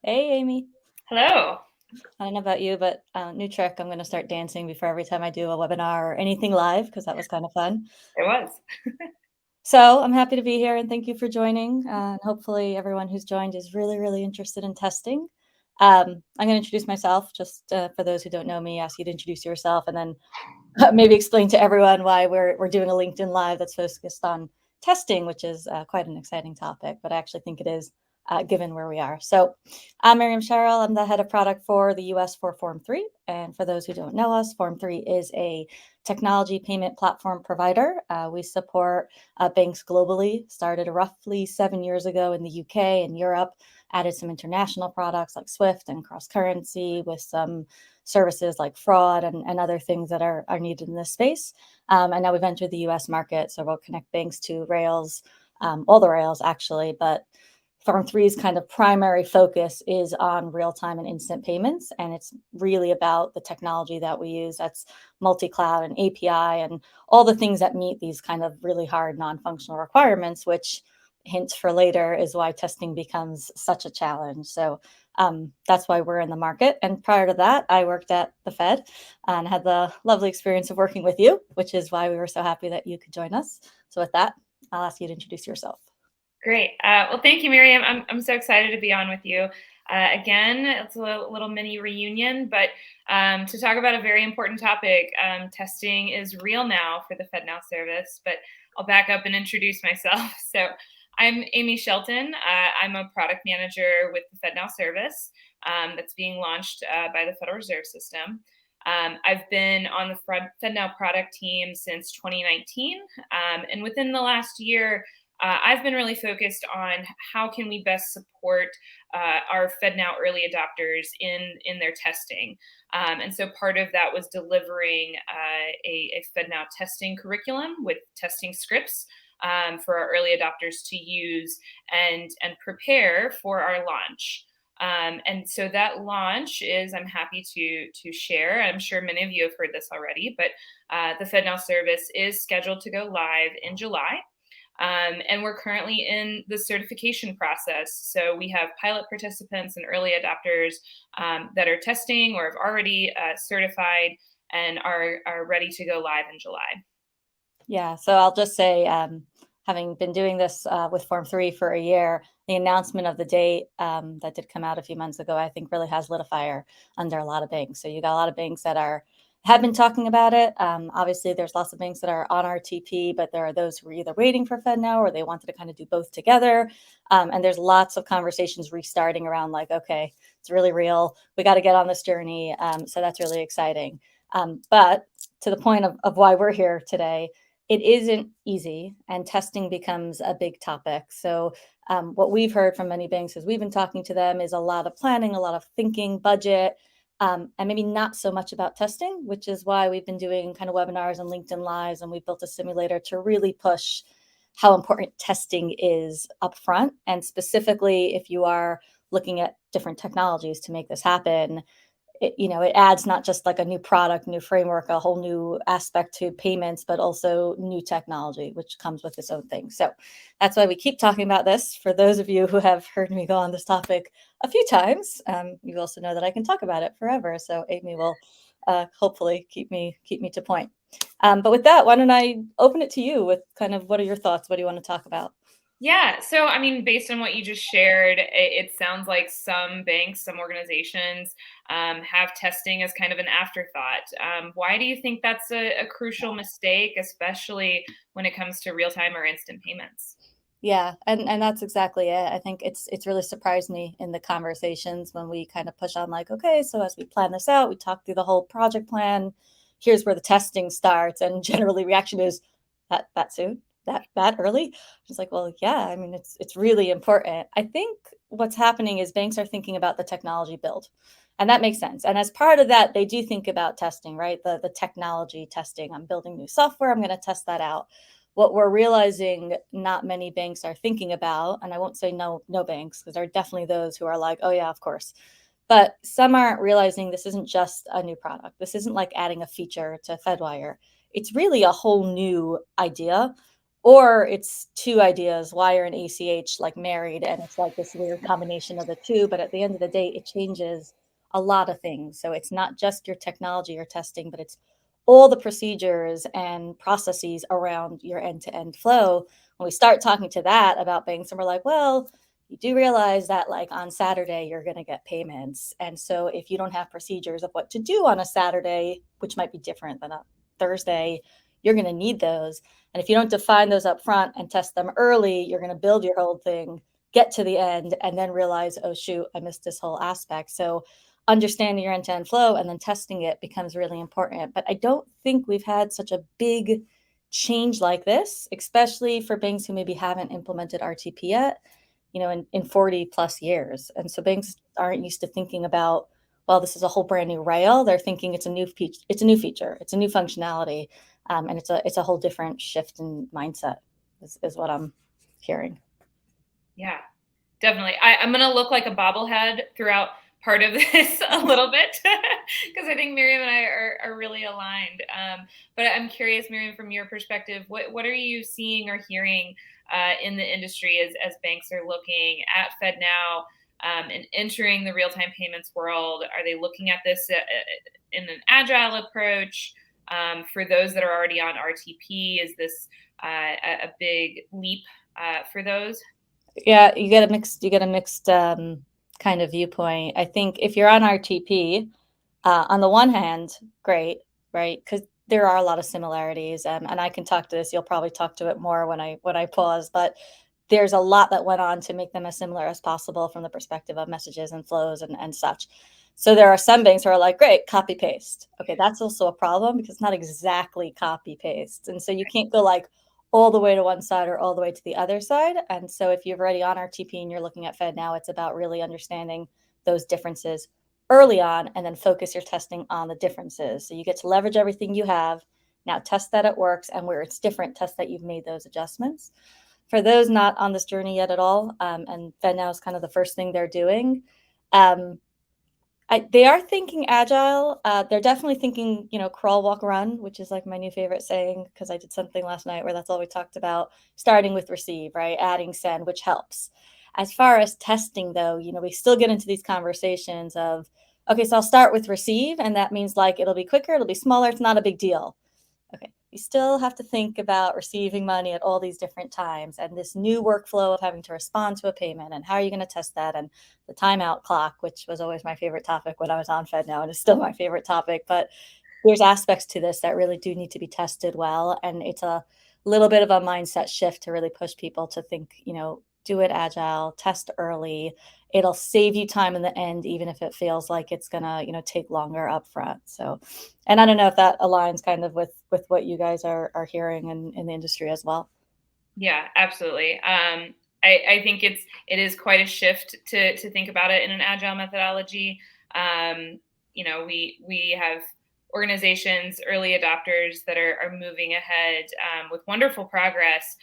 Hey, Amy. Hello. I don't know about you, but new trick. I'm going to start dancing before every time I do a webinar or anything live because that was kind of fun. It was. So I'm happy to be here and thank you for joining. And hopefully everyone who's joined is really, really interested in testing. I'm going to introduce myself just for those who don't know me, ask you to introduce yourself and then maybe explain to everyone why we're doing a LinkedIn Live that's focused on testing, which is quite an exciting topic, but I actually think it is given where we are. So I'm Miriam Sheril. I'm the head of product for the US for Form 3. And for those who don't know us, Form 3 is a technology payment platform provider. We support banks globally, started roughly 7 years ago in the UK and Europe, added some international products like Swift and cross currency with some services like fraud and other things that are needed in this space. And now we've entered the US market, so we'll connect banks to rails, all the rails actually, but Form 3's kind of primary focus is on real-time and instant payments, and it's really about the technology that we use. That's multi-cloud and API and all the things that meet these kind of really hard non-functional requirements, which hint for later is why testing becomes such a challenge. So that's why we're in the market. And prior to that, I worked at the Fed and had the lovely experience of working with you, which is why we were so happy that you could join us. So with that, I'll ask you to introduce yourself. Great. Well, thank you, Miriam. I'm so excited to be on with you. Again, it's a little mini reunion, but to talk about a very important topic. Testing is real now for the FedNow service, but I'll back up and introduce myself. So I'm Amy Shelton. I'm a product manager with the FedNow service that's being launched by the Federal Reserve System. I've been on the FedNow product team since 2019, and within the last year, I've been really focused on how can we best support our FedNow early adopters in their testing. And so part of that was delivering a FedNow testing curriculum with testing scripts for our early adopters to use and prepare for our launch. And so that launch is, I'm happy to share. I'm sure many of you have heard this already, but the FedNow service is scheduled to go live in July. And we're currently in the certification process. So we have pilot participants and early adopters that are testing or have already certified and are ready to go live in July. Yeah, so I'll just say, having been doing this with Form 3 for a year, the announcement of the date that did come out a few months ago, I think really has lit a fire under a lot of banks. So you got a lot of banks that have been talking about it. Obviously, there's lots of banks that are on RTP, but there are those who are either waiting for FedNow or they wanted to kind of do both together. And there's lots of conversations restarting around like, okay, it's really real. We got to get on this journey. So that's really exciting. But to the point of why we're here today, it isn't easy and testing becomes a big topic. So what we've heard from many banks as we've been talking to them is a lot of planning, a lot of thinking, budget, and maybe not so much about testing, which is why we've been doing kind of webinars and LinkedIn Lives, and we built a simulator to really push how important testing is upfront. And specifically, if you are looking at different technologies to make this happen, it adds not just like a new product, new framework, a whole new aspect to payments, but also new technology, which comes with its own thing. So that's why we keep talking about this. For those of you who have heard me go on this topic a few times, you also know that I can talk about it forever. So Amy will hopefully keep me to point. But with that, why don't I open it to you with kind of what are your thoughts? What do you want to talk about? Yeah. So, I mean, based on what you just shared, it sounds like some banks, some organizations have testing as kind of an afterthought. Why do you think that's a crucial mistake, especially when it comes to real time or instant payments? Yeah, and that's exactly it. I think it's really surprised me in the conversations when we kind of push on like, okay, so as we plan this out, we talk through the whole project plan. Here's where the testing starts, and generally reaction is that soon, that early. It's like, well, yeah, I mean, it's really important. I think what's happening is banks are thinking about the technology build, and that makes sense. And as part of that, they do think about testing, right? The technology testing. I'm building new software. I'm going to test that out. What we're realizing not many banks are thinking about, and I won't say no banks, because there are definitely those who are like, oh yeah, of course. But some aren't realizing this isn't just a new product. This isn't like adding a feature to FedWire. It's really a whole new idea or it's two ideas, wire and ACH, like married, and it's like this weird combination of the two. But at the end of the day, it changes a lot of things. So it's not just your technology you're testing, but it's all the procedures and processes around your end-to-end flow. When we start talking to that about banks, and we're like, well, you do realize that like on Saturday, you're going to get payments. And so if you don't have procedures of what to do on a Saturday, which might be different than a Thursday, you're going to need those. And if you don't define those up front and test them early, you're going to build your whole thing, get to the end, and then realize, oh, shoot, I missed this whole aspect. So understanding your end-to-end flow and then testing it becomes really important. But I don't think we've had such a big change like this, especially for banks who maybe haven't implemented RTP yet, in 40 plus years. And so banks aren't used to thinking about, well, this is a whole brand new rail. They're thinking it's a new feature, it's a new functionality, and it's a whole different shift in mindset, is what I'm hearing. Yeah, definitely. I'm going to look like a bobblehead throughout part of this a little bit because I think Miriam and I are really aligned. But I'm curious, Miriam, from your perspective, what are you seeing or hearing in the industry as banks are looking at FedNow and entering the real-time payments world? Are they looking at this in an agile approach? For those that are already on RTP, is this a big leap for those? Yeah, you get a mixed kind of viewpoint. I think if you're on RTP, on the one hand, great, right? Because there are a lot of similarities, and I can talk to this. You'll probably talk to it more when I pause, but there's a lot that went on to make them as similar as possible from the perspective of messages and flows and such. So there are some banks who are like, great, copy paste. Okay, that's also a problem because it's not exactly copy paste, and so you can't go like all the way to one side or all the way to the other side. And so if you're already on RTP and you're looking at FedNow, it's about really understanding those differences early on and then focus your testing on the differences. So you get to leverage everything you have. Now test that it works, and where it's different, test that you've made those adjustments. For those not on this journey yet at all, and FedNow is kind of the first thing they're doing, um, they are thinking agile. They're definitely thinking, crawl, walk, run, which is like my new favorite saying because I did something last night where that's all we talked about, starting with receive, right? Adding send, which helps. As far as testing, though, we still get into these conversations of, okay, so I'll start with receive, and that means like it'll be quicker, it'll be smaller, it's not a big deal. Okay, you still have to think about receiving money at all these different times and this new workflow of having to respond to a payment and how are you going to test that, and the timeout clock, which was always my favorite topic when I was on FedNow and is still my favorite topic. But there's aspects to this that really do need to be tested well, and it's a little bit of a mindset shift to really push people to think, do it agile, test early. It'll save you time in the end, even if it feels like it's gonna, take longer upfront. So, and I don't know if that aligns kind of with what you guys are hearing in the industry as well. Yeah, absolutely. I think it is quite a shift to think about it in an agile methodology. We have organizations, early adopters that are moving ahead with wonderful progress.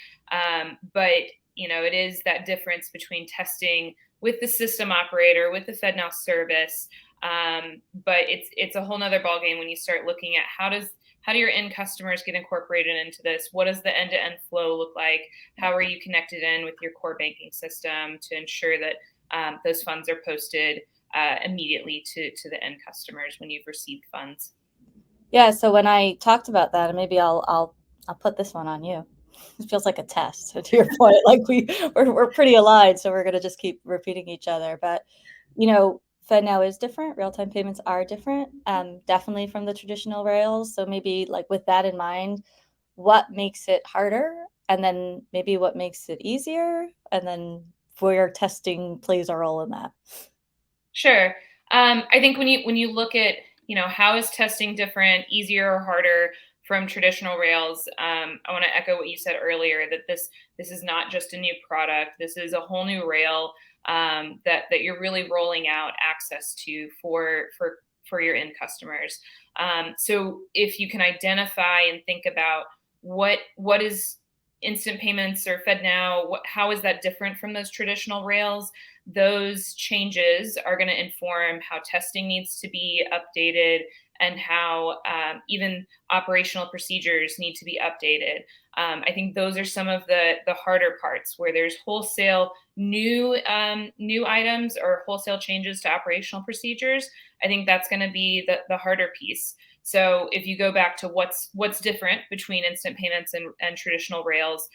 But it is that difference between testing with the system operator, with the FedNow service. But it's a whole nother ballgame when you start looking at how do your end customers get incorporated into this? What does the end-to-end flow look like? How are you connected in with your core banking system to ensure that those funds are posted immediately to the end customers when you've received funds? Yeah. So when I talked about that, and maybe I'll put this one on you. It feels like a test. So to your point, like we're pretty aligned, so we're gonna just keep repeating each other. But FedNow is different. Real-time payments are different, definitely from the traditional rails. So maybe like with that in mind, what makes it harder, and then maybe what makes it easier, and then where testing plays a role in that. Sure. I think when you look at how is testing different, easier or harder from traditional rails, I want to echo what you said earlier that this is not just a new product. This is a whole new rail that you're really rolling out access to for your end customers. So if you can identify and think about what is instant payments or FedNow, how is that different from those traditional rails? Those changes are going to inform how testing needs to be updated and how even operational procedures need to be updated. I think those are some of the harder parts where there's wholesale new items or wholesale changes to operational procedures. I think that's going to be the harder piece. So if you go back to what's different between instant payments and traditional rails,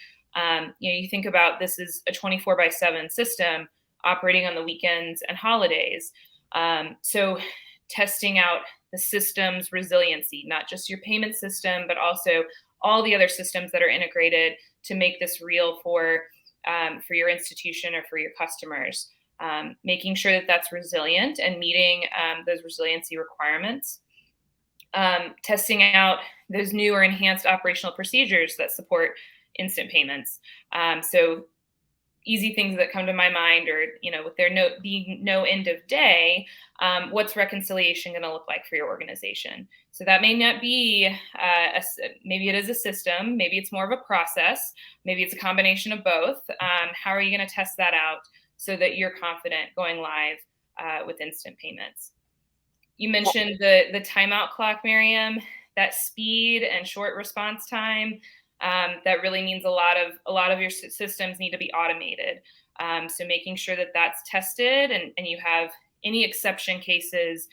you think about this is a 24/7 system operating on the weekends and holidays. So testing out the system's resiliency, not just your payment system, but also all the other systems that are integrated to make this real for your institution or for your customers. Making sure that that's resilient and meeting those resiliency requirements. Testing out those new or enhanced operational procedures that support instant payments. So easy things that come to my mind are, with there being no end of day, what's reconciliation going to look like for your organization? So that may not be, maybe it is a system, maybe it's more of a process, maybe it's a combination of both. How are you going to test that out so that you're confident going live with instant payments? You mentioned the timeout clock, Miriam. That speed and short response time, that really means a lot of your systems need to be automated. So making sure that that's tested and you have any exception cases,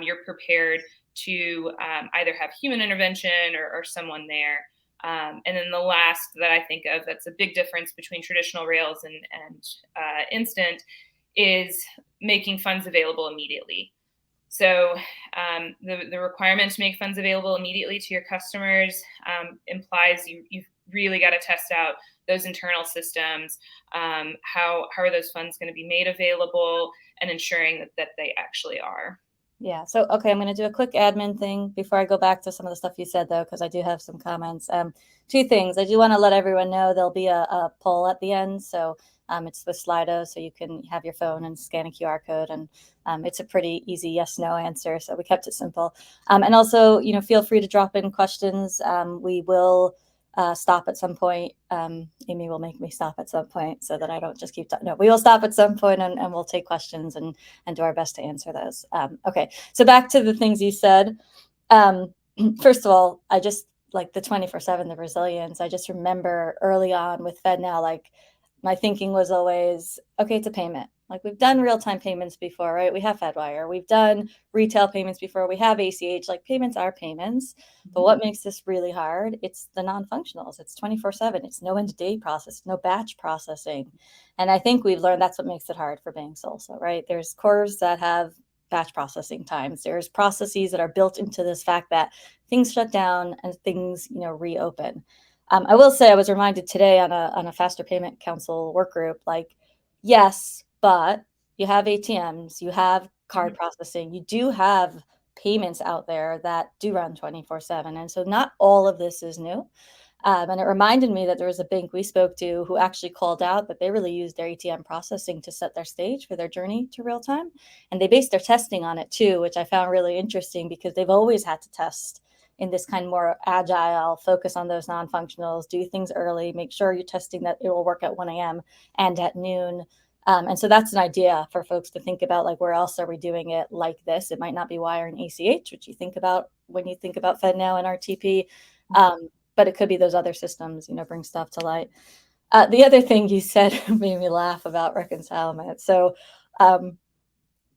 you're prepared to either have human intervention or someone there. And then the last that I think of that's a big difference between traditional rails and instant is making funds available immediately. So the requirement to make funds available immediately to your customers implies you've really got to test out those internal systems. How are those funds going to be made available, and ensuring that they actually are. Yeah. So, okay, I'm going to do a quick admin thing before I go back to some of the stuff you said, though, because I do have some comments. Two things. I do want to let everyone know there'll be a poll at the end. So it's with Slido, so you can have your phone and scan a QR code. And it's a pretty easy yes/no answer. So we kept it simple. And also, feel free to drop in questions. We will stop at some point. Amy will make me stop at some point so that I don't just keep talking. No, we will stop at some point and we'll take questions and do our best to answer those. Okay, so back to the things you said. First of all, I just like the 24/7, the resilience. I just remember early on with FedNow, like my thinking was always, okay, it's a payment. Like we've done real-time payments before, right? We have FedWire. We've done retail payments before. We have ACH. Like payments are payments. But what makes this really hard? It's the non-functionals. It's 24/7. It's no end-of-day process, no batch processing. And I think we've learned that's what makes it hard for banks also, right? There's cores that have batch processing times. There's processes that are built into this fact that things shut down and things, reopen. I will say I was reminded today on a Faster Payment Council work group, like, yes, but you have ATMs, you have card processing, you do have payments out there that do run 24/7. And so not all of this is new. And it reminded me that there was a bank we spoke to who actually called out that they really used their ATM processing to set their stage for their journey to real time. And they based their testing on it too, which I found really interesting because they've always had to test in this kind of more agile, focus on those non-functionals, do things early, make sure you're testing that it will work at 1 a.m. and at noon. And so that's an idea for folks to think about, like, where else are we doing it like this? It might not be wire and ACH, which you think about when you think about FedNow and RTP, but it could be those other systems, bring stuff to light. The other thing you said made me laugh about reconcilement. So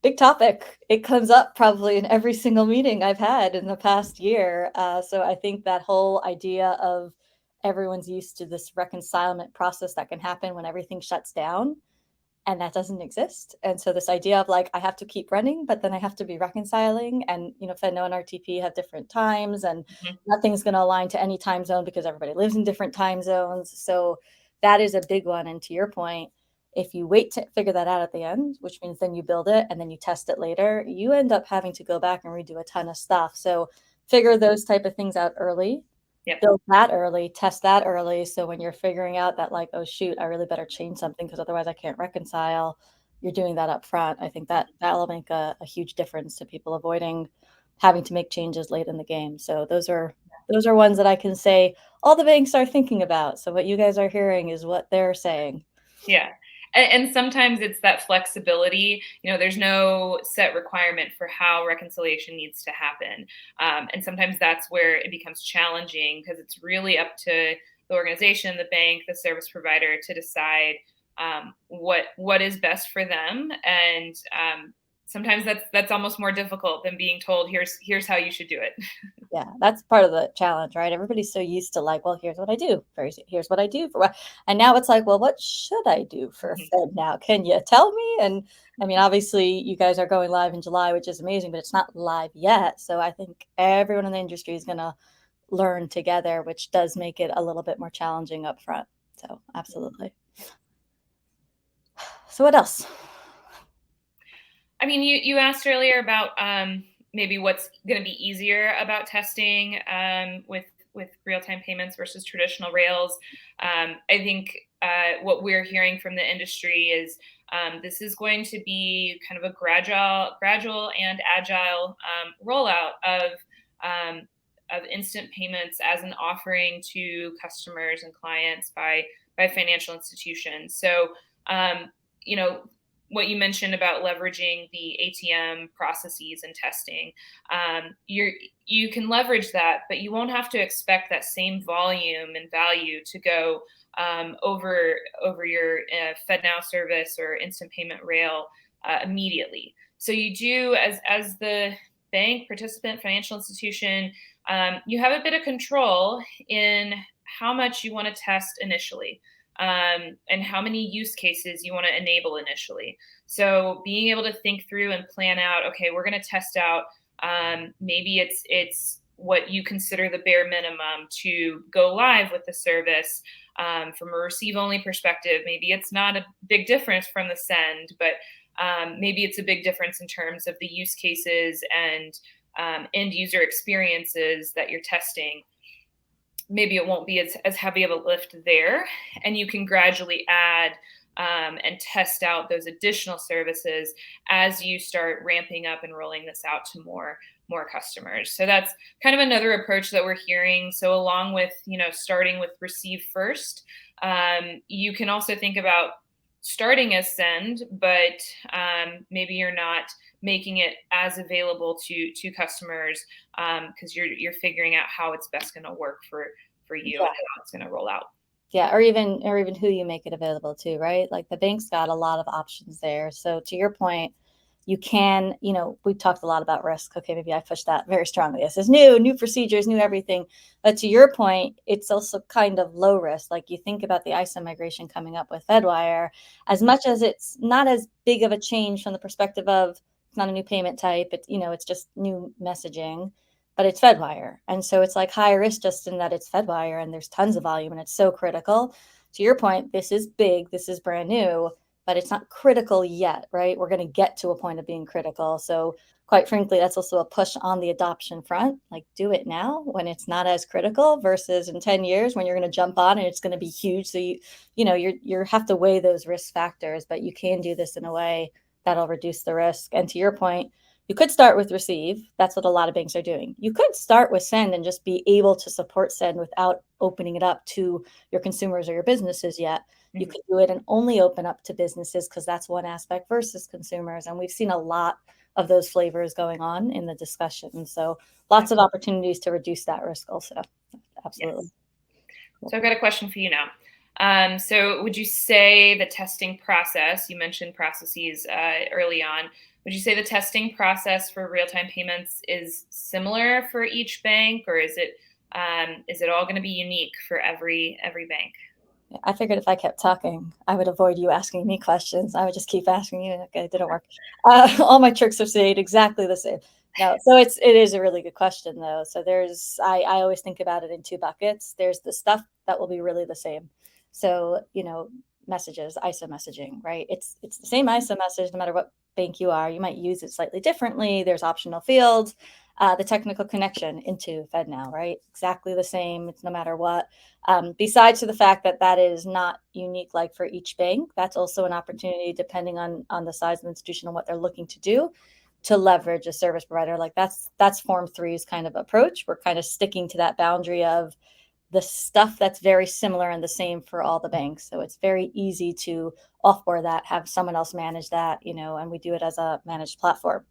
big topic. It comes up probably in every single meeting I've had in the past year. So I think that whole idea of everyone's used to this reconcilement process that can happen when everything shuts down, and that doesn't exist. And so this idea of like, I have to keep running, but then I have to be reconciling, and FedNow and RTP have different times, and nothing's going to align to any time zone because everybody lives in different time zones. So that is a big one. And to your point, if you wait to figure that out at the end, which means then you build it and then you test it later, you end up having to go back and redo a ton of stuff. So figure those type of things out early. Yep. Build that early, test that early. So when you're figuring out that, like, oh shoot, I really better change something because otherwise I can't reconcile, you're doing that up front. I think that'll make a huge difference to people avoiding having to make changes late in the game. So those are ones that I can say all the banks are thinking about. So what you guys are hearing is what they're saying. Yeah. And sometimes it's that flexibility. There's no set requirement for how reconciliation needs to happen. And sometimes that's where it becomes challenging because it's really up to the organization, the bank, the service provider to decide what is best for them. And sometimes that's almost more difficult than being told, here's how you should do it. Yeah, that's part of the challenge, right? Everybody's so used to like, well, here's what I do. Here's what I do for what. And now it's like, well, what should I do for FedNow? Can you tell me? And I mean, obviously, you guys are going live in July, which is amazing, but it's not live yet. So I think everyone in the industry is going to learn together, which does make it a little bit more challenging up front. So absolutely. So what else? I mean, you asked earlier about maybe what's going to be easier about testing with real-time payments versus traditional rails. I think what we're hearing from the industry is this is going to be kind of a gradual and agile rollout of instant payments as an offering to customers and clients by financial institutions. So, you know, what you mentioned about leveraging the ATM processes and testing, you can leverage that, but you won't have to expect that same volume and value to go over your FedNow service or instant payment rail immediately. So you do, as the bank, participant, financial institution, you have a bit of control in how much you want to test initially. And how many use cases you want to enable initially. So being able to think through and plan out, okay, we're going to test out. Maybe it's what you consider the bare minimum to go live with the service. From a receive only perspective, maybe it's not a big difference from the send, but maybe it's a big difference in terms of the use cases and end user experiences that you're testing. Maybe it won't be as heavy of a lift there, and you can gradually add and test out those additional services as you start ramping up and rolling this out to more customers. So that's kind of another approach that we're hearing. So along with starting with receive first, you can also think about starting as send, but maybe you're not making it as available to customers because you're figuring out how it's best going to work for you and how it's going to roll out. Yeah, or even who you make it available to, right? Like the bank's got a lot of options there. So to your point, you can, we talked a lot about risk. Okay, maybe I pushed that very strongly. This is new procedures, new everything. But to your point, it's also kind of low risk. Like you think about the ISO migration coming up with FedWire, as much as it's not as big of a change from the perspective of it's not a new payment type. It's just new messaging, but it's FedWire. And so it's like high risk just in that it's FedWire and there's tons of volume and it's so critical. To your point, this is big, this is brand new, but it's not critical yet, right? We're going to get to a point of being critical. So quite frankly, that's also a push on the adoption front. Like do it now when it's not as critical versus in 10 years when you're going to jump on and it's going to be huge. So you have to weigh those risk factors, but you can do this in a way that'll reduce the risk. And to your point, you could start with receive. That's what a lot of banks are doing. You could start with send and just be able to support send without opening it up to your consumers or your businesses yet. You could do it and only open up to businesses because that's one aspect versus consumers. And we've seen a lot of those flavors going on in the discussion. So lots of opportunities to reduce that risk also. Absolutely. Yes. So I've got a question for you now. So would you say the testing process, you mentioned processes early on, would you say the testing process for real-time payments is similar for each bank, or is it all going to be unique for every bank? I figured if I kept talking, I would avoid you asking me questions. I would just keep asking you. Okay, it didn't work. All my tricks are stayed exactly the same. No, so it is a really good question though. So I always think about it in two buckets. There's the stuff that will be really the same. So, messages, ISO messaging, right? It's the same ISO message no matter what bank you are. You might use it slightly differently. There's optional fields. The technical connection into FedNow, right? Exactly the same. It's no matter what. Besides to the fact that is not unique like for each bank, that's also an opportunity depending on the size of the institution and what they're looking to do to leverage a service provider. Like that's Form 3's kind of approach. We're kind of sticking to that boundary of the stuff that's very similar and the same for all the banks. So it's very easy to offboard that, have someone else manage that, and we do it as a managed platform.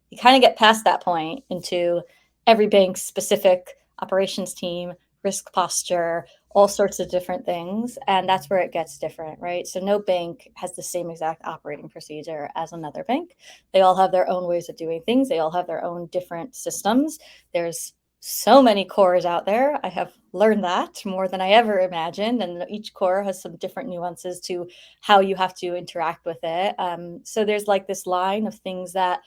You kind of get past that point into every bank's specific operations team, risk posture, all sorts of different things. And that's where it gets different, right? So no bank has the same exact operating procedure as another bank. They all have their own ways of doing things. They all have their own different systems. There's so many cores out there. I have learned that more than I ever imagined. And each core has some different nuances to how you have to interact with it. So there's like this line of things that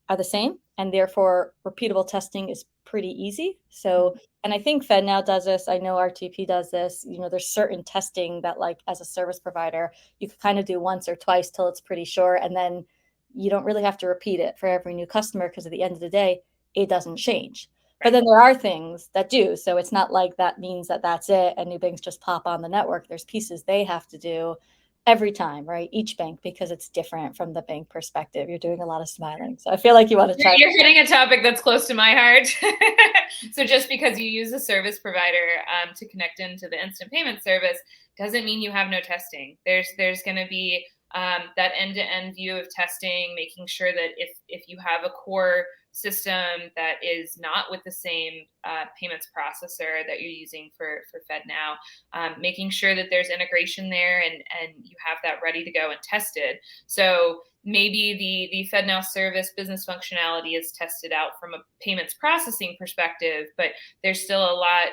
are the same, and therefore repeatable testing is pretty easy. So, and I think FedNow does this. I know RTP does this. There's certain testing that, like, as a service provider, you could kind of do once or twice till it's pretty sure, and then you don't really have to repeat it for every new customer because at the end of the day, it doesn't change. But then there are things that do. So it's not like that means that that's it and new banks just pop on the network. There's pieces they have to do every time, right? Each bank, because it's different from the bank perspective. You're doing a lot of smiling. So I feel like you want to try. You're hitting a topic that's close to my heart. So just because you use a service provider to connect into the instant payment service doesn't mean you have no testing. There's going to be that end-to-end view of testing, making sure that if you have a core system that is not with the same payments processor that you're using for FedNow, making sure that there's integration there and you have that ready to go and tested. So maybe the FedNow service business functionality is tested out from a payments processing perspective, but there's still a lot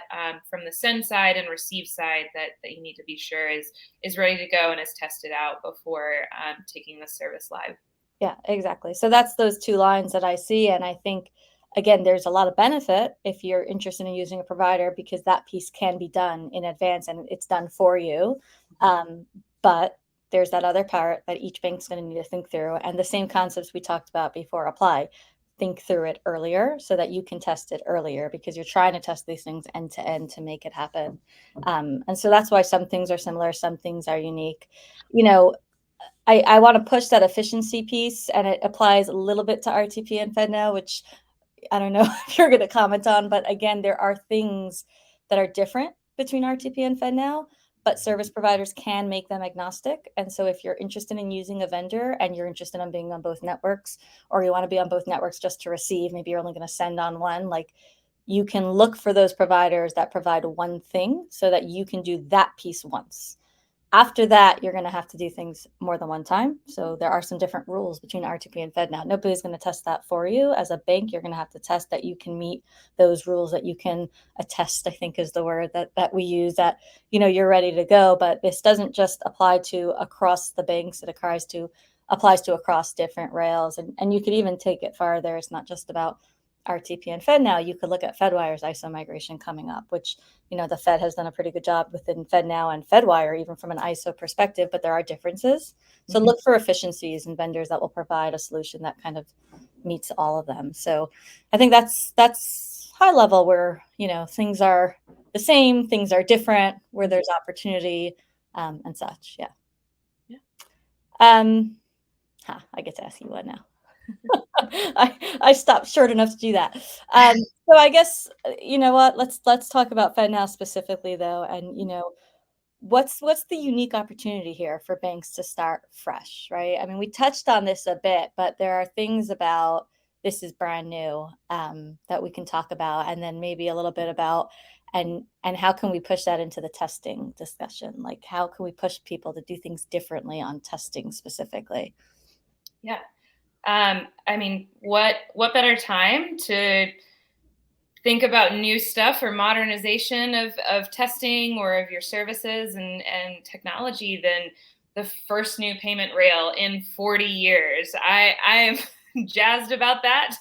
from the send side and receive side that you need to be sure is ready to go and is tested out before taking the service live. Yeah, exactly. So that's those two lines that I see. And I think, again, there's a lot of benefit if you're interested in using a provider because that piece can be done in advance and it's done for you. But there's that other part that each bank's going to need to think through. And the same concepts we talked about before apply. Think through it earlier so that you can test it earlier because you're trying to test these things end to end to make it happen. And so that's why some things are similar, some things are unique. I want to push that efficiency piece, and it applies a little bit to RTP and FedNow, which I don't know if you're going to comment on, but again, there are things that are different between RTP and FedNow, but service providers can make them agnostic. And so if you're interested in using a vendor and you're interested in being on both networks, or you want to be on both networks just to receive, maybe you're only going to send on one, like you can look for those providers that provide one thing so that you can do that piece once. After that, you're going to have to do things more than one time. So there are some different rules between RTP and FedNow. Nobody's going to test that for you. As a bank, you're going to have to test that you can meet those rules, that you can attest, I think is the word that we use, that you're ready to go. But this doesn't just apply to across the banks. It applies to across different rails. And you could even take it farther. It's not just about RTP and FedNow. You could look at Fedwire's ISO migration coming up, which the Fed has done a pretty good job within FedNow and Fedwire, even from an ISO perspective, but there are differences. So look for efficiencies and vendors that will provide a solution that kind of meets all of them. So I think that's high level where, things are the same, things are different, where there's opportunity and such. Yeah. I get to ask you one now. I stopped short enough to do that. So I guess you know what. Let's talk about FedNow specifically, though, and what's the unique opportunity here for banks to start fresh, right? I mean, we touched on this a bit, but there are things about this is brand new that we can talk about, and then maybe a little bit about and how can we push that into the testing discussion? Like, how can we push people to do things differently on testing specifically? Yeah. I mean, what better time to think about new stuff or modernization of testing or of your services and technology than the first new payment rail in 40 years. I am jazzed about that.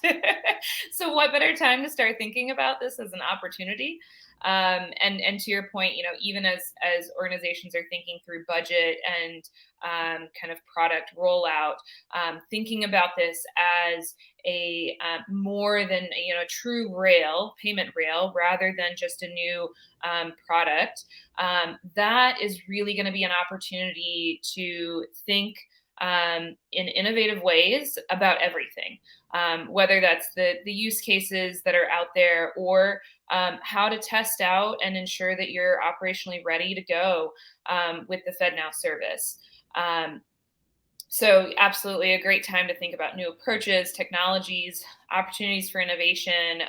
So what better time to start thinking about this as an opportunity? And to your point, even as organizations are thinking through budget and kind of product rollout, thinking about this as a more than a true payment rail rather than just a new product, that is really going to be an opportunity to think in innovative ways about everything, whether that's the use cases that are out there, or how to test out and ensure that you're operationally ready to go with the FedNow service. So absolutely a great time to think about new approaches, technologies, opportunities for innovation.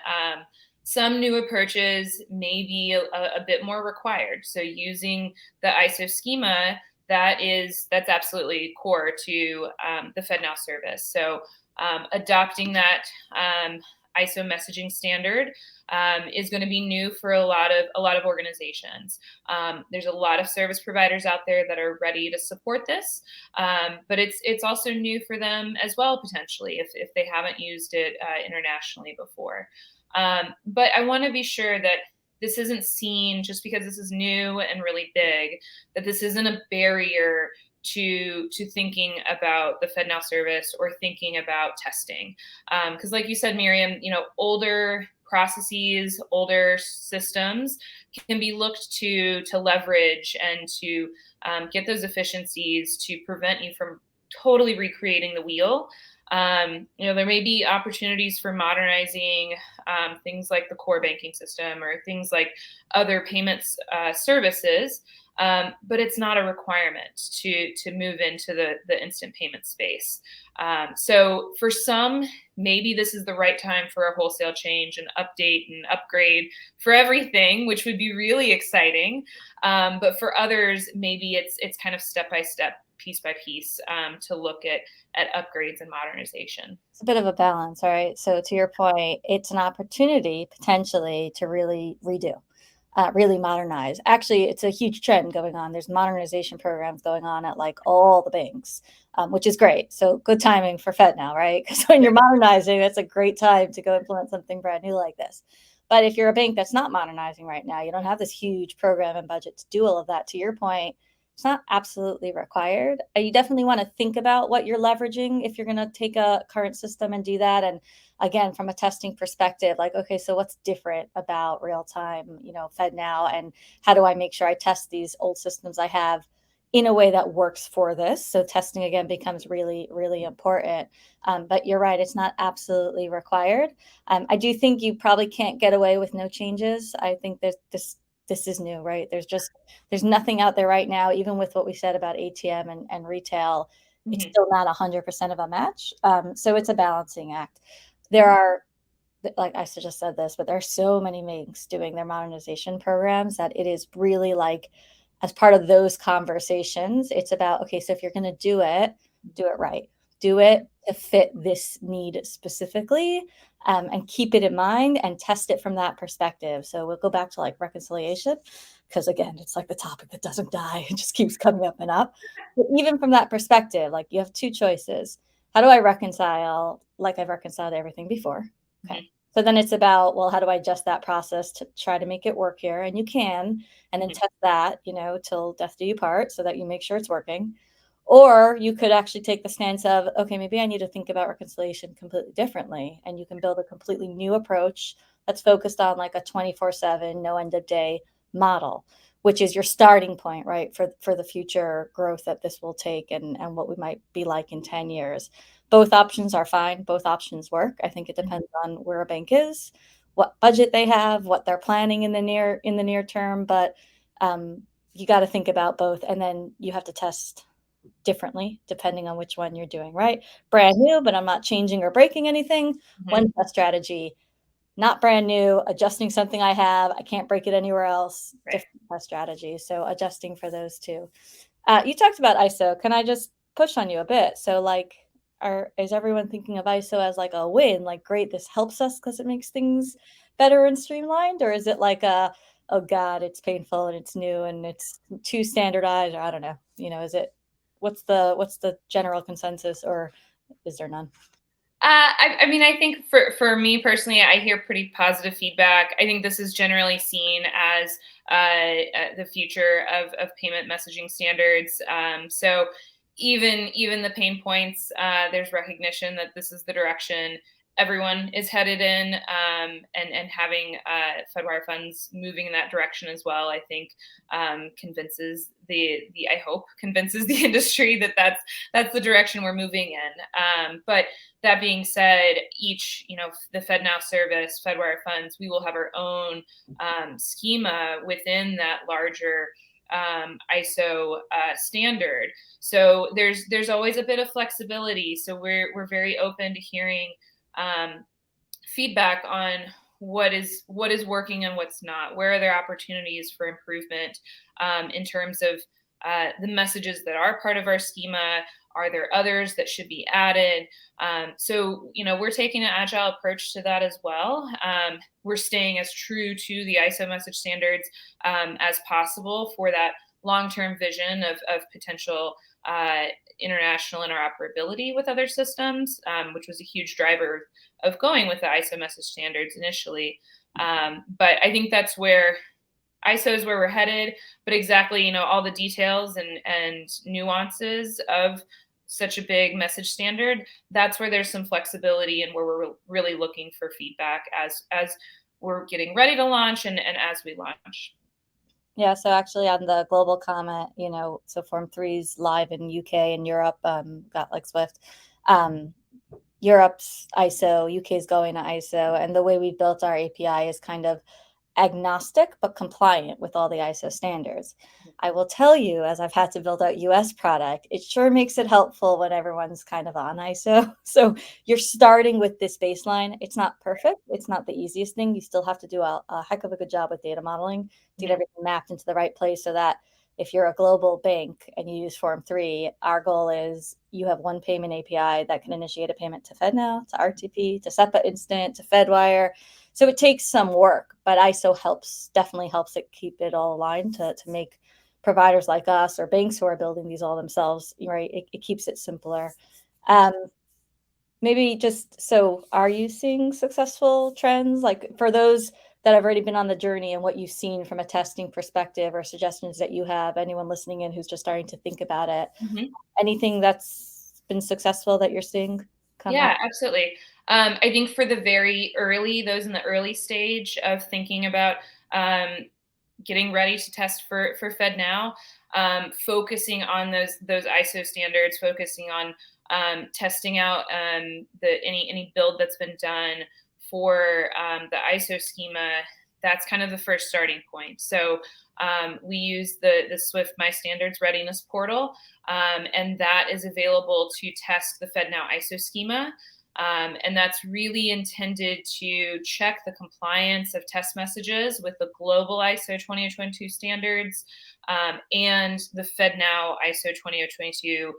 Some new approaches may be a bit more required. So using the ISO schema, that's absolutely core to the FedNow service. So adopting that ISO messaging standard is going to be new for a lot of organizations. There's a lot of service providers out there that are ready to support this, but it's also new for them as well, potentially, if they haven't used it internationally before. But I want to be sure that this isn't seen, just because this is new and really big, that this isn't a barrier to thinking about the FedNow service or thinking about testing. Because like you said, Miriam, older processes, older systems can be looked to leverage and to get those efficiencies to prevent you from totally recreating the wheel. There may be opportunities for modernizing things like the core banking system or things like other payments services, but it's not a requirement to move into the instant payment space. So for some, maybe this is the right time for a wholesale change and update and upgrade for everything, which would be really exciting. But for others, maybe it's kind of step by step, piece by piece, to look at upgrades and modernization. It's a bit of a balance, all right? So to your point, it's an opportunity potentially to really redo, really modernize. Actually, it's a huge trend going on. There's modernization programs going on at like all the banks, which is great. So good timing for FedNow, right? Because when you're modernizing, that's a great time to go implement something brand new like this. But if you're a bank that's not modernizing right now, you don't have this huge program and budget to do all of that. To your point, it's not absolutely required. You definitely want to think about what you're leveraging if you're going to take a current system and do that. And again, from a testing perspective, like, okay, so what's different about real time, FedNow, and how do I make sure I test these old systems I have in a way that works for this? So testing again becomes really, really important. But you're right, it's not absolutely required. I do think you probably can't get away with no changes. I think there's this is new, right? There's nothing out there right now, even with what we said about ATM and retail, it's Mhm. still not 100% of a match. So it's a balancing act. There are, like I just said this, but there are so many banks doing their modernization programs that it is really like, as part of those conversations, it's about, okay, so if you're going to do it right. Do it to fit this need specifically, and keep it in mind and test it from that perspective. So we'll go back to like reconciliation, because again, it's like the topic that doesn't die. It just keeps coming up and up. But even from that perspective, like you have two choices. How do I reconcile like I've reconciled everything before? Okay. Mhm. So then it's about, well, how do I adjust that process to try to make it work here? And you can, and then Mhm. test that, till death do you part, so that you make sure it's working. Or you could actually take the stance of, okay, maybe I need to think about reconciliation completely differently. And you can build a completely new approach that's focused on like a 24/7, no end of day model, which is your starting point, right? For the future growth that this will take, and what we might be like in 10 years. Both options are fine. Both options work. I think it depends on where a bank is, what budget they have, what they're planning in the near term. But you got to think about both, and then you have to test differently depending on which one you're doing, right? Brand new, but I'm not changing or breaking anything. Mhm. One test strategy, not brand new, adjusting something I have, I can't break it anywhere else, Right. different test strategy. So adjusting for those two. You talked about ISO. Can I just push on you a bit? So like, is everyone thinking of ISO as like a win? Like, great, this helps us because it makes things better and streamlined? Or is it like oh God, it's painful and it's new and it's too standardized? Or I don't know. Is it, what's the general consensus, or is there none? I mean, I think for me personally, I hear pretty positive feedback. I think this is generally seen as the future of payment messaging standards. So even the pain points, there's recognition that this is the direction. everyone is headed in, and having Fedwire funds moving in that direction as well, I think convinces I hope convinces the industry that that's the direction we're moving in. But that being said, each, the FedNow service, Fedwire funds, we will have our own schema within that larger ISO standard. So there's always a bit of flexibility. So we're very open to hearing feedback on what is working and what's not. Where are there opportunities for improvement in terms of the messages that are part of our schema? Are there others that should be added? So, we're taking an agile approach to that as well. We're staying as true to the ISO message standards as possible for that long-term vision of potential international interoperability with other systems, which was a huge driver of going with the ISO message standards initially. But I think that's where ISO is where we're headed, but exactly, all the details and nuances of such a big message standard, that's where there's some flexibility and where we're really looking for feedback as we're getting ready to launch and as we launch. Yeah, so actually on the global comment, so Form 3's live in UK and Europe, got like Swift. Europe's ISO, UK's going to ISO, and the way we built our API is kind of agnostic but compliant with all the ISO standards. I will tell you, as I've had to build out US product, it sure makes it helpful when everyone's kind of on ISO. So you're starting with this baseline. It's not perfect. It's not the easiest thing. You still have to do a heck of a good job with data modeling to get everything mapped into the right place so that if you're a global bank and you use Form 3, our goal is you have one payment API that can initiate a payment to FedNow, to RTP, to SEPA Instant, to Fedwire. So it takes some work, but ISO definitely helps it keep it all aligned to make providers like us or banks who are building these all themselves, right? It keeps it simpler. Maybe just, so are you seeing successful trends? Like for those that have already been on the journey and what you've seen from a testing perspective or suggestions that you have, anyone listening in who's just starting to think about it, anything that's been successful that you're seeing come Yeah, up? absolutely. I think for the those in the early stage of thinking about getting ready to test for FedNow, focusing on those ISO standards, focusing on testing out any build that's been done for the ISO schema. That's kind of the first starting point. So we use the Swift My Standards Readiness Portal, and that is available to test the FedNow ISO schema. And that's really intended to check the compliance of test messages with the global ISO 20022 standards and the FedNow ISO 20022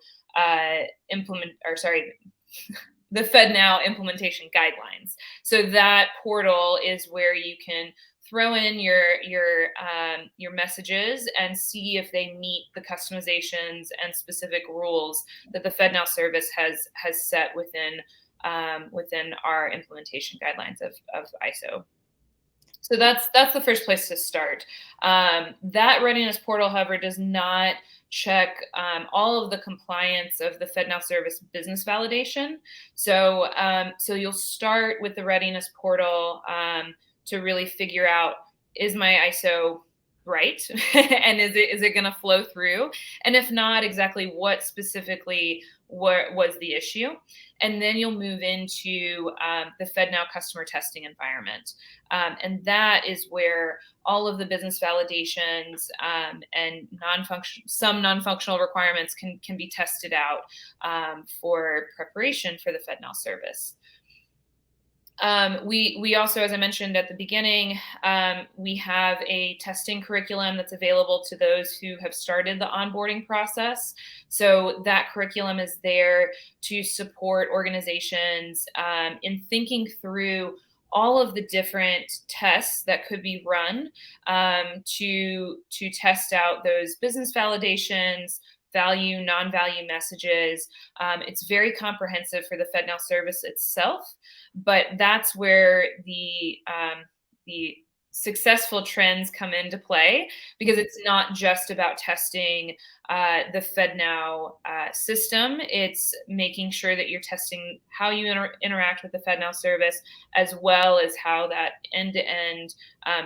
the FedNow implementation guidelines. So that portal is where you can throw in your messages and see if they meet the customizations and specific rules that the FedNow service has set within our implementation guidelines of ISO. So that's the first place to start. That readiness portal, however, does not check all of the compliance of the FedNow service business validation. So you'll start with the readiness portal to really figure out, is my ISO right? And is it going to flow through? And if not, exactly what specifically was the issue? And then you'll move into the FedNow customer testing environment. And that is where all of the business validations and some non-functional requirements can be tested out for preparation for the FedNow service. We also, as I mentioned at the beginning, we have a testing curriculum that's available to those who have started the onboarding process. So that curriculum is there to support organizations in thinking through all of the different tests that could be run to test out those business validations, value, non-value messages. It's very comprehensive for the FedNow service itself, but that's where the successful trends come into play, because it's not just about testing the FedNow system. It's making sure that you're testing how you interact with the FedNow service, as well as how that end-to-end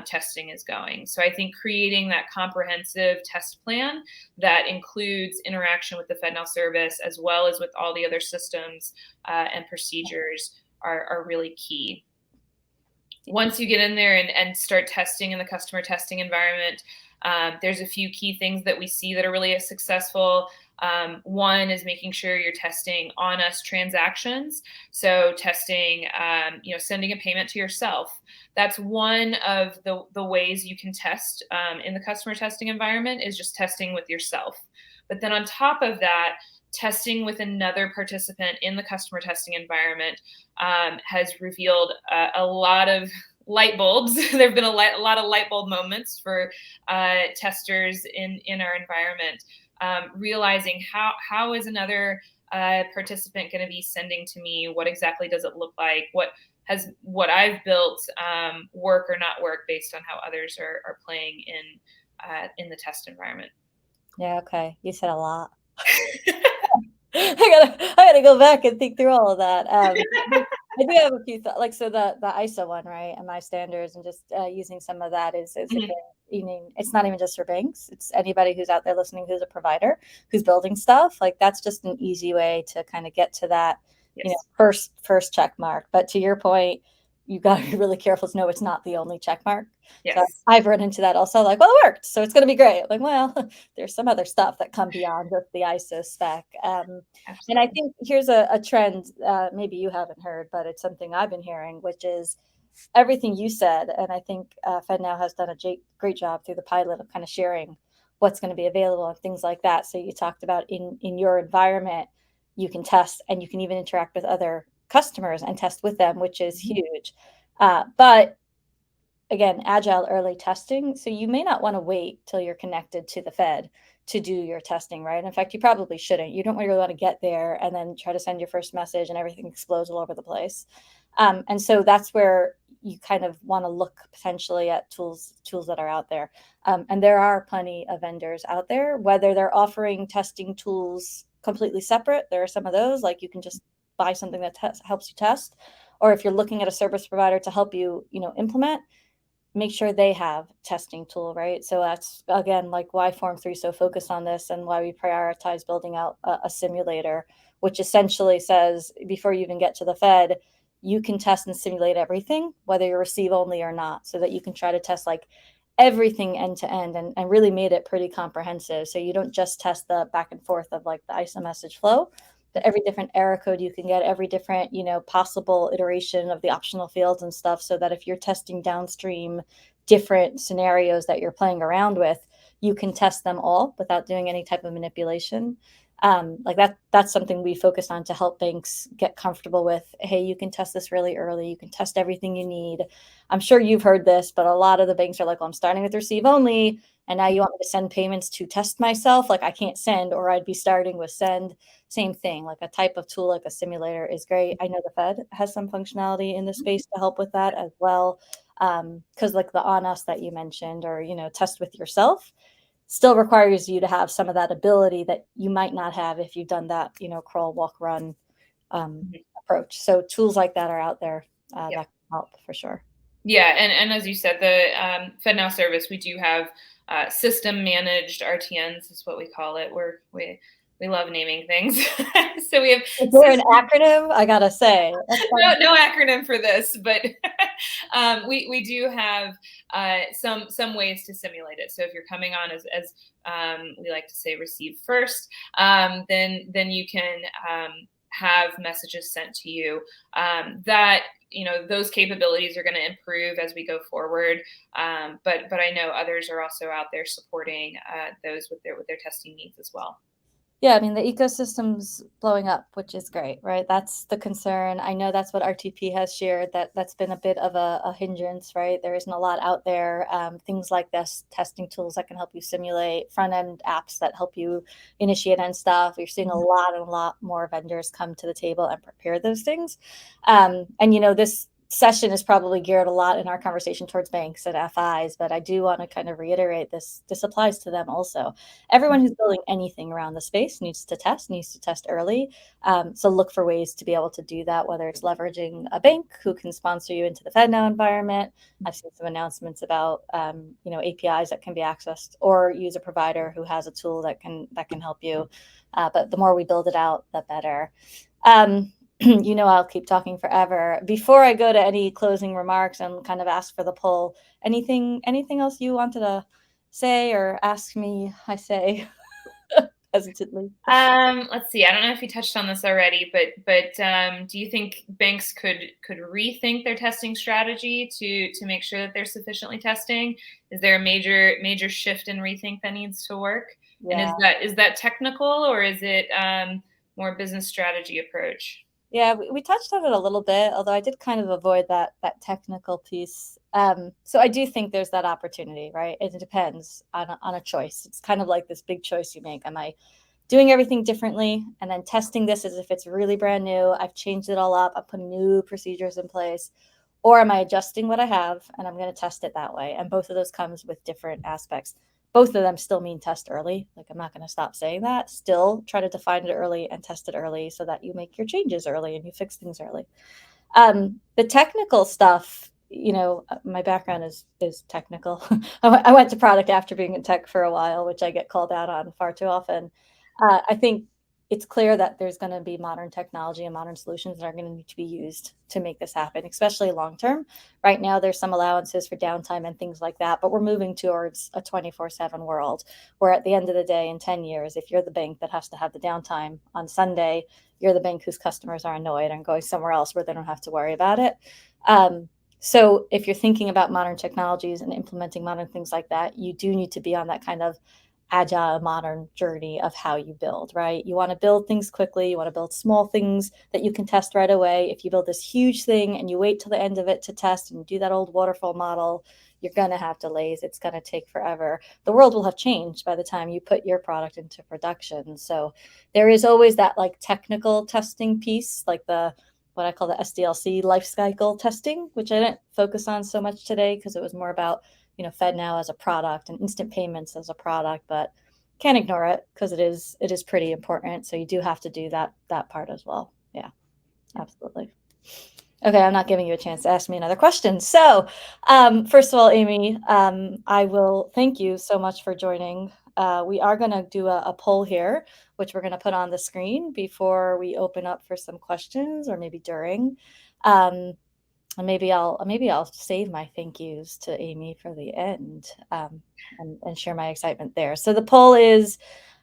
testing is going. So I think creating that comprehensive test plan that includes interaction with the FedNow service, as well as with all the other systems and procedures, are really key. Once you get in there and start testing in the customer testing environment, there's a few key things that we see that are really successful. One is making sure you're testing on-us transactions. So testing, sending a payment to yourself. That's one of the ways you can test in the customer testing environment, is just testing with yourself. But then on top of that, testing with another participant in the customer testing environment has revealed a lot of light bulbs. There have been a lot of light bulb moments for testers in our environment, realizing how is another participant going to be sending to me? What exactly does it look like? What I've built work or not work based on how others are playing in the test environment? Yeah, okay. You said a lot. I gotta go back and think through all of that. I do have a few thoughts, like, so the ISO one, right, and my standards, and just using some of that is again, it's not even just for banks. It's anybody who's out there listening who's a provider who's building stuff. Like, that's just an easy way to kind of get to that, Yes. first check mark. But to your point, you got to be really careful to know it's not the only check mark. Yes. So I've run into that also, like, well, it worked, so it's going to be great. Like, well, there's some other stuff that come beyond just the ISO spec. And I think here's a trend, maybe you haven't heard, but it's something I've been hearing, which is everything you said. And I think FedNow has done a great job through the pilot of kind of sharing what's going to be available and things like that. So you talked about in your environment, you can test, and you can even interact with other customers and test with them, which is huge. But again, agile early testing. So you may not want to wait till you're connected to the Fed to do your testing, right? In fact, you probably shouldn't. You don't really want to get there and then try to send your first message and everything explodes all over the place. And so that's where you kind of want to look potentially at tools that are out there. And there are plenty of vendors out there, whether they're offering testing tools completely separate. There are some of those, like you can just buy something that helps you test, or if you're looking at a service provider to help you, implement, make sure they have testing tool, right? So that's, again, like why Form 3 is so focused on this, and why we prioritize building out a simulator, which essentially says before you even get to the Fed, you can test and simulate everything, whether you're receive only or not, so that you can try to test like everything end to end, and really made it pretty comprehensive. So you don't just test the back and forth of like the ISO message flow, but every different error code you can get, every different, possible iteration of the optional fields and stuff, so that if you're testing downstream different scenarios that you're playing around with, you can test them all without doing any type of manipulation. Like that's something we focus on to help banks get comfortable with. Hey, you can test this really early. You can test everything you need. I'm sure you've heard this, but a lot of the banks are like, well, I'm starting with receive only, and now you want me to send payments to test myself? Like, I can't send, or I'd be starting with send. Same thing, like a type of tool like a simulator is great. I know the Fed has some functionality in this space to help with that as well. Because like the on us that you mentioned, or, test with yourself, still requires you to have some of that ability that you might not have if you've done that, crawl, walk, run approach. So tools like that are out there that can help for sure. Yeah, and as you said, the FedNow service, we do have system managed RTNs is what we call it. We love naming things. So we have. Is there an acronym? I gotta say, no acronym for this, but we do have some ways to simulate it. So if you're coming on as we like to say, receive first, then you can have messages sent to you that those capabilities are going to improve as we go forward. But I know others are also out there supporting those with their testing needs as well. Yeah, I mean, the ecosystem's blowing up, which is great, right? That's the concern. I know that's what RTP has shared, that's been a bit of a hindrance, right? There isn't a lot out there. Things like this, testing tools that can help you simulate, front-end apps that help you initiate and stuff. You're seeing a lot more vendors come to the table and prepare those things. And, this session is probably geared a lot in our conversation towards banks and FIs, but I do want to kind of reiterate this applies to them also. Everyone who's building anything around the space needs to test early. So look for ways to be able to do that, whether it's leveraging a bank who can sponsor you into the FedNow environment. I've seen some announcements about APIs that can be accessed, or use a provider who has a tool that can help you. But the more we build it out, the better. I'll keep talking forever. Before I go to any closing remarks and kind of ask for the poll, anything else you wanted to say or ask me? I say hesitantly. Let's see. I don't know if you touched on this already, but do you think banks could rethink their testing strategy to make sure that they're sufficiently testing? Is there a major shift in rethink that needs to work? Yeah. And is that technical, or is it more business strategy approach? Yeah, we touched on it a little bit, although I did kind of avoid that technical piece. So I do think there's that opportunity, right? It depends on a choice. It's kind of like this big choice you make. Am I doing everything differently and then testing this as if it's really brand new? I've changed it all up. I'm putting new procedures in place. Or am I adjusting what I have and I'm going to test it that way? And both of those comes with different aspects. Both of them still mean test early. Like, I'm not going to stop saying that. Still try to define it early and test it early so that you make your changes early and you fix things early. The technical stuff, my background is technical. I went to product after being in tech for a while, which I get called out on far too often. I think it's clear that there's going to be modern technology and modern solutions that are going to need to be used to make this happen, especially long term. Right now, there's some allowances for downtime and things like that, but we're moving towards a 24/7 world where at the end of the day, in 10 years, if you're the bank that has to have the downtime on Sunday, you're the bank whose customers are annoyed and going somewhere else where they don't have to worry about it. So if you're thinking about modern technologies and implementing modern things like that, you do need to be on that kind of agile modern journey of how you build, right? You want to build things quickly. You want to build small things that you can test right away. If you build this huge thing and you wait till the end of it to test and do that old waterfall model, you're going to have delays. It's going to take forever. The world will have changed by the time you put your product into production. So there is always that like technical testing piece, like what I call the SDLC life cycle testing, which I didn't focus on so much today because it was more about FedNow as a product and instant payments as a product, but can't ignore it because it is pretty important. So you do have to do that part as well. Yeah, absolutely. Okay, I'm not giving you a chance to ask me another question. So first of all, Amy, I will thank you so much for joining. We are going to do a poll here, which we're going to put on the screen before we open up for some questions, or maybe during. And maybe I'll save my thank yous to Amy for the end, and share my excitement there. So the poll is,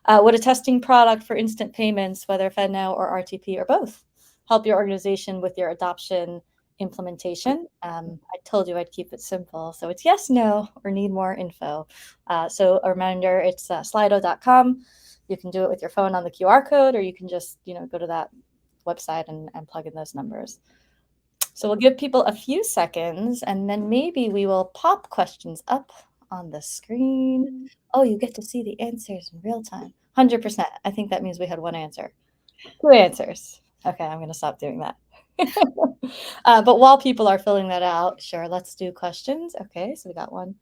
would a testing product for instant payments, whether FedNow or RTP or both, help your organization with your adoption implementation? I told you I'd keep it simple. So it's yes, no, or need more info. So a reminder, it's slido.com. You can do it with your phone on the QR code, or you can just go to that website and plug in those numbers. So we'll give people a few seconds, and then maybe we will pop questions up on the screen. Oh, you get to see the answers in real time. 100%. I think that means we had one answer. 2 answers. Okay, I'm going to stop doing that. But while people are filling that out, sure, let's do questions. Okay, so we got one.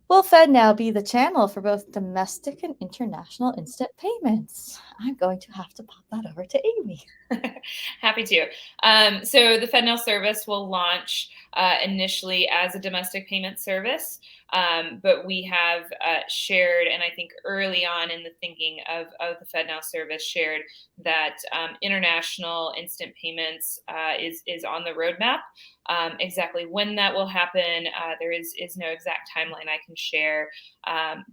Will FedNow be the channel for both domestic and international instant payments? I'm going to have to pop that over to Amy. Happy to. So the FedNow service will launch initially as a domestic payment service, but we have shared, and I think early on in the thinking of the FedNow service, shared that international instant payments is on the roadmap. Exactly when that will happen, there is no exact timeline I can share,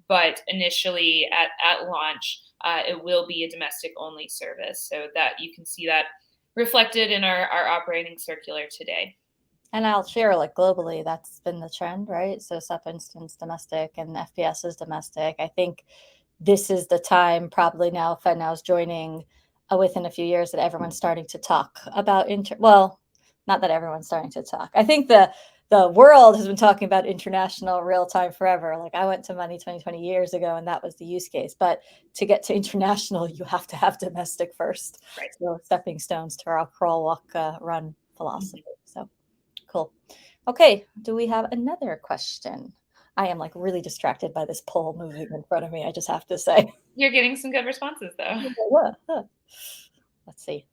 but initially at launch, it will be a domestic only service, so that you can see that reflected in our operating circular today. And I'll share, like, globally, that's been the trend, right? So SEP instance domestic and FPS is domestic. I think this is the time, probably now FedNow's joining within a few years, that everyone's starting to talk about well, not that everyone's starting to talk. I think the world has been talking about international real time forever. Like, I went to Money 20 years ago, and that was the use case. But to get to international, you have to have domestic first. Right. So stepping stones to our crawl, walk, run philosophy. So. cool. Okay, do we have another question? I am like really distracted by this poll moving in front of me, I just have to say. You're getting some good responses though. Let's see.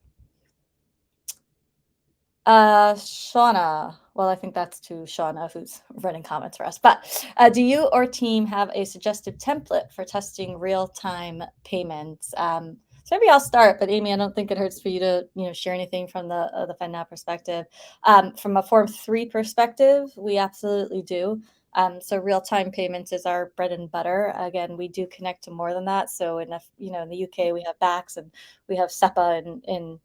Shauna. Well, I think that's to Shauna who's running comments for us. But do you or team have a suggested template for testing real-time payments? So maybe I'll start, but Amy, I don't think it hurts for you to share anything from the FedNow perspective. From a Form 3 perspective, we absolutely do. So real-time payments is our bread and butter. Again, we do connect to more than that. So in the UK we have BACS and we have SEPA in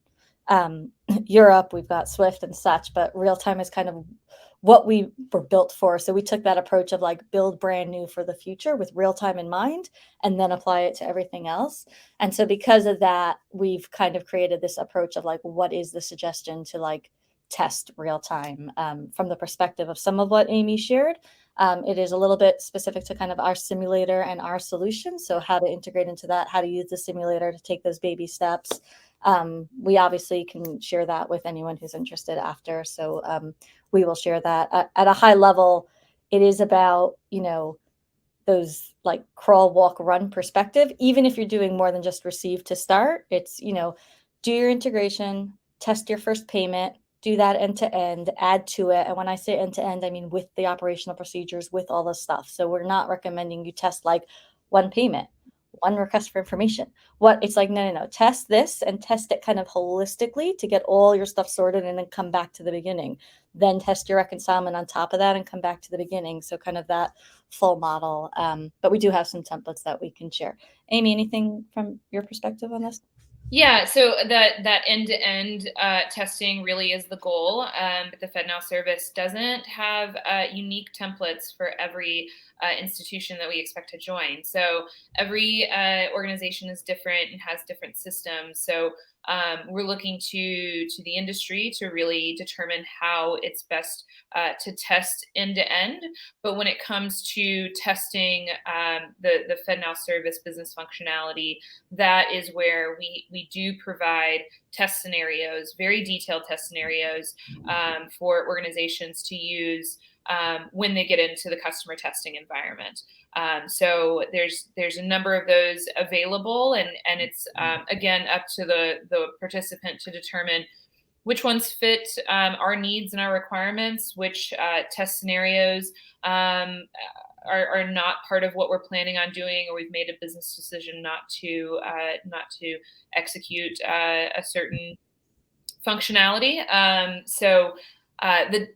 Europe, we've got Swift and such, but real time is kind of what we were built for. So we took that approach of like build brand new for the future with real time in mind and then apply it to everything else. And so because of that, we've kind of created this approach of like, what is the suggestion to like test real time from the perspective of some of what Amy shared. It is a little bit specific to kind of our simulator and our solution. So how to integrate into that, how to use the simulator to take those baby steps. We obviously can share that with anyone who's interested after. So we will share that at a high level. It is about, those like crawl, walk, run perspective. Even if you're doing more than just receive to start, it's, do your integration, test your first payment, do that end to end, add to it. And when I say end to end, I mean with the operational procedures, with all the stuff. So we're not recommending you test like one payment, one request for information. It's like, no, test this and test it kind of holistically to get all your stuff sorted and then come back to the beginning. Then test your reconcilement on top of that and come back to the beginning. So kind of that full model. But we do have some templates that we can share. Amy, anything from your perspective on this? Yeah, so that end-to-end testing really is the goal. But the FedNow service doesn't have unique templates for every institution that we expect to join. So every organization is different and has different systems. So we're looking to the industry to really determine how it's best to test end to end. But when it comes to testing the FedNow service business functionality, that is where we do provide test scenarios, very detailed test scenarios for organizations to use when they get into the customer testing environment. So there's a number of those available, and it's again up to the participant to determine which ones fit our needs and our requirements, which test scenarios are not part of what we're planning on doing, or we've made a business decision not to execute a certain functionality. So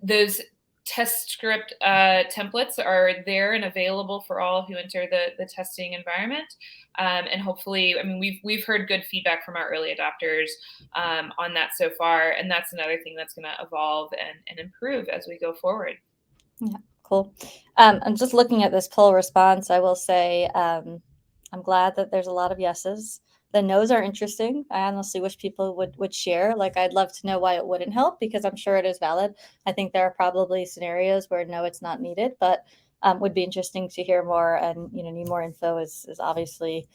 those test script templates are there and available for all who enter the testing environment. And hopefully, I mean, we've heard good feedback from our early adopters on that so far, and that's another thing that's going to evolve and improve as we go forward. Yeah, cool. I'm just looking at this poll response. I will say I'm glad that there's a lot of yeses. The no's are interesting. I honestly wish people would share. Like, I'd love to know why it wouldn't help, because I'm sure it is valid. I think there are probably scenarios where no, it's not needed, but would be interesting to hear more. And need more info is obviously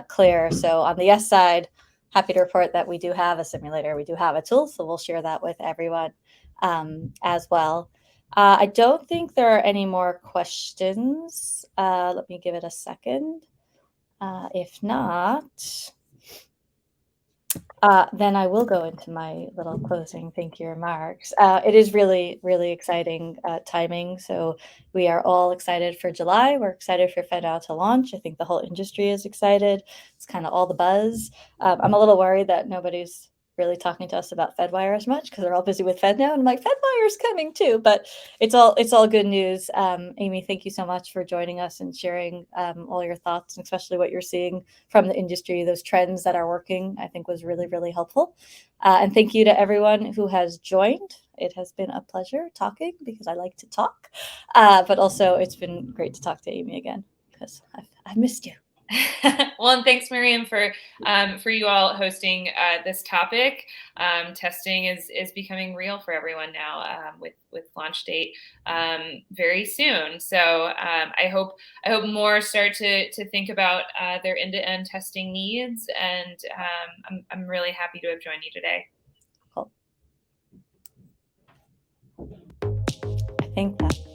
clear. So on the yes side, happy to report that we do have a simulator. We do have a tool, so we'll share that with everyone as well. I don't think there are any more questions. Let me give it a second. If not, then I will go into my little closing thank you remarks. It is really, really exciting timing. So we are all excited for July. We're excited for FedNow to launch. I think the whole industry is excited. It's kind of all the buzz. I'm a little worried that nobody's really talking to us about FedWire as much because they're all busy with FedNow. And I'm like, FedWire's coming too, but it's all good news. Amy, thank you so much for joining us and sharing all your thoughts, and especially what you're seeing from the industry, those trends that are working, I think was really, really helpful. And thank you to everyone who has joined. It has been a pleasure talking because I like to talk, but also it's been great to talk to Amy again because I've missed you. Well, and thanks, Miriam, for you all hosting this topic. Testing is becoming real for everyone now with launch date very soon. So I hope more start to think about their end-to-end testing needs, and I'm really happy to have joined you today. Cool. think that.